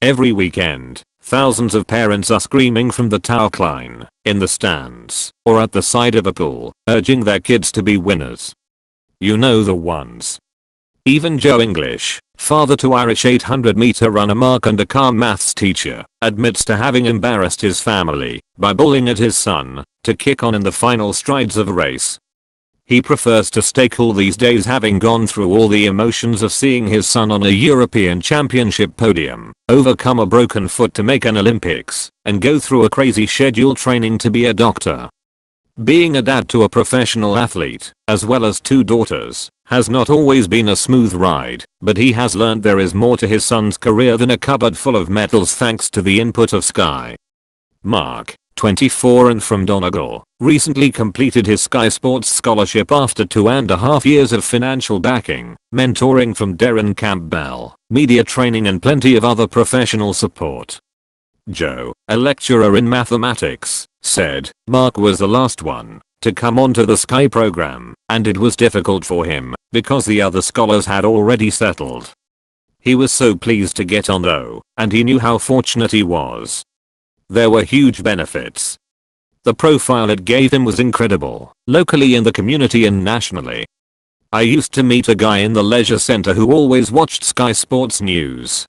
Every weekend, thousands of parents are screaming from the touchline, in the stands, or at the side of a pool, urging their kids to be winners. You know the ones. Even Joe English, father to Irish 800-meter runner Mark and a calm maths teacher, admits to having embarrassed his family by bullying at his son to kick on in the final strides of a race. He prefers to stay cool these days, having gone through all the emotions of seeing his son on a European Championship podium, overcome a broken foot to make an Olympics, and go through a crazy schedule training to be a doctor. Being a dad to a professional athlete, as well as 2 daughters, has not always been a smooth ride, but he has learned there is more to his son's career than a cupboard full of medals thanks to the input of Sky. Mark, 24 and from Donegal, recently completed his Sky Sports scholarship after 2.5 years of financial backing, mentoring from Darren Campbell, media training and plenty of other professional support. Joe, a lecturer in mathematics, said, Mark was the last one to come onto the Sky program, and it was difficult for him because the other scholars had already settled. He was so pleased to get on though, and he knew how fortunate he was. There were huge benefits. The profile it gave him was incredible, locally in the community and nationally. I used to meet a guy in the leisure center who always watched Sky Sports News.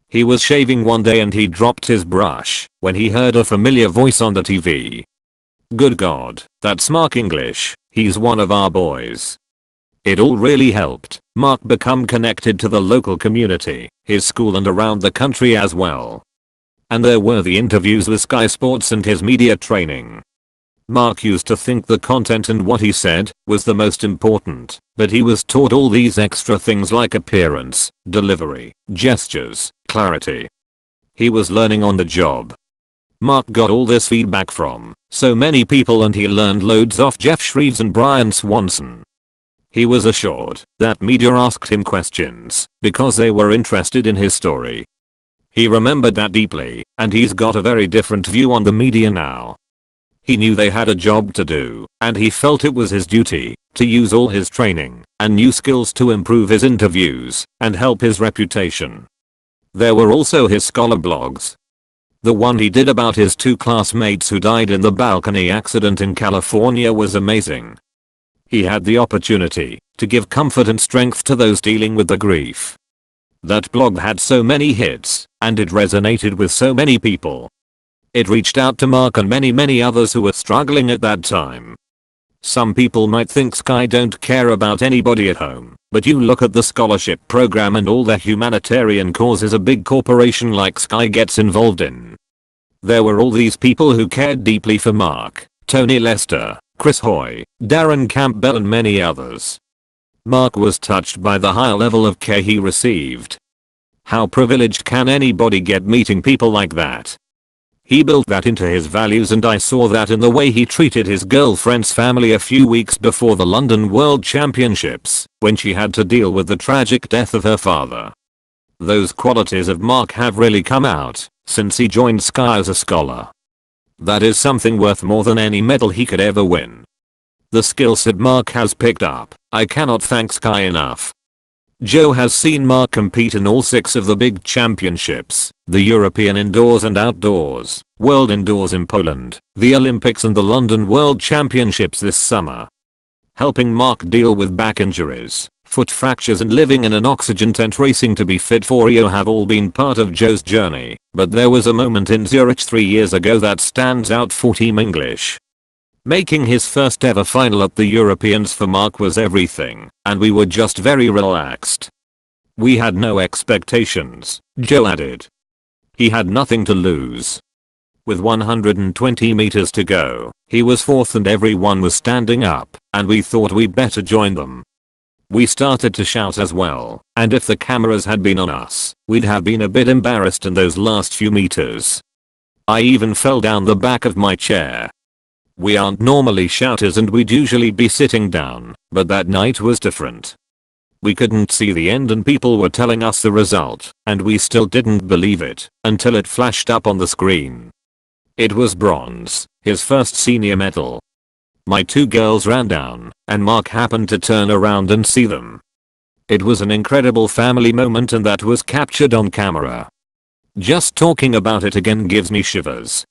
He was shaving one day and he dropped his brush when he heard a familiar voice on the TV. Good God, that's Mark English, he's one of our boys. It all really helped Mark become connected to the local community, his school and around the country as well. And there were the interviews with Sky Sports and his media training. Mark used to think the content and what he said was the most important, but he was taught all these extra things like appearance, delivery, gestures, clarity. He was learning on the job. Mark got all this feedback from so many people and he learned loads off Jeff Shreves and Brian Swanson. He was assured that media asked him questions because they were interested in his story. He remembered that deeply, and he's got a very different view on the media now. He knew they had a job to do, and he felt it was his duty to use all his training and new skills to improve his interviews and help his reputation. There were also his scholar blogs. The one he did about his 2 classmates who died in the balcony accident in California was amazing. He had the opportunity to give comfort and strength to those dealing with the grief. That blog had so many hits, and it resonated with so many people. It reached out to Mark and many others who were struggling at that time. Some people might think Sky don't care about anybody at home, but you look at the scholarship program and all the humanitarian causes a big corporation like Sky gets involved in. There were all these people who cared deeply for Mark, Tony Lester, Chris Hoy, Darren Campbell and many others. Mark was touched by the high level of care he received. How privileged can anybody get meeting people like that? He built that into his values and I saw that in the way he treated his girlfriend's family a few weeks before the London World Championships, when she had to deal with the tragic death of her father. Those qualities of Mark have really come out since he joined Sky as a scholar. That is something worth more than any medal he could ever win. The skill set Mark has picked up, I cannot thank Sky enough. Joe has seen Mark compete in all 6 of the big championships, the European Indoors and Outdoors, World Indoors in Poland, the Olympics and the London World Championships this summer. Helping Mark deal with back injuries, foot fractures and living in an oxygen tent racing to be fit for Rio have all been part of Joe's journey, but there was a moment in Zurich 3 years ago that stands out for Team English. Making his first ever final at the Europeans for Mark was everything, and we were just very relaxed. We had no expectations, Joe added. He had nothing to lose. With 120 meters to go, he was 4th and everyone was standing up, and we thought we better join them. We started to shout as well, and if the cameras had been on us, we'd have been a bit embarrassed in those last few meters. I even fell down the back of my chair. We aren't normally shouters and we'd usually be sitting down, but that night was different. We couldn't see the end and people were telling us the result, and we still didn't believe it until it flashed up on the screen. It was bronze, his first senior medal. My 2 girls ran down, and Mark happened to turn around and see them. It was an incredible family moment and that was captured on camera. Just talking about it again gives me shivers.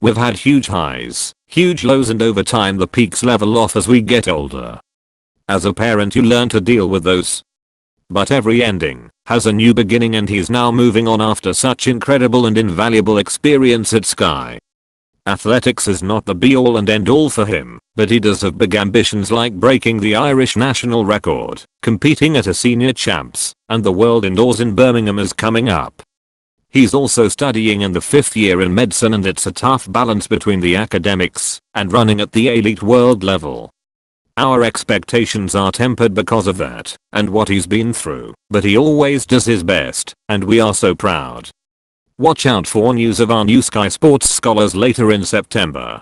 We've had huge highs, huge lows, and over time the peaks level off as we get older. As a parent you learn to deal with those. But every ending has a new beginning, and he's now moving on after such incredible and invaluable experience at Sky. Athletics is not the be all and end all for him, but he does have big ambitions like breaking the Irish national record, competing at a senior champs, and the world indoors in Birmingham is coming up. He's also studying in the 5th year in medicine, and it's a tough balance between the academics and running at the elite world level. Our expectations are tempered because of that and what he's been through, but he always does his best, and we are so proud. Watch out for news of our new Sky Sports scholars later in September.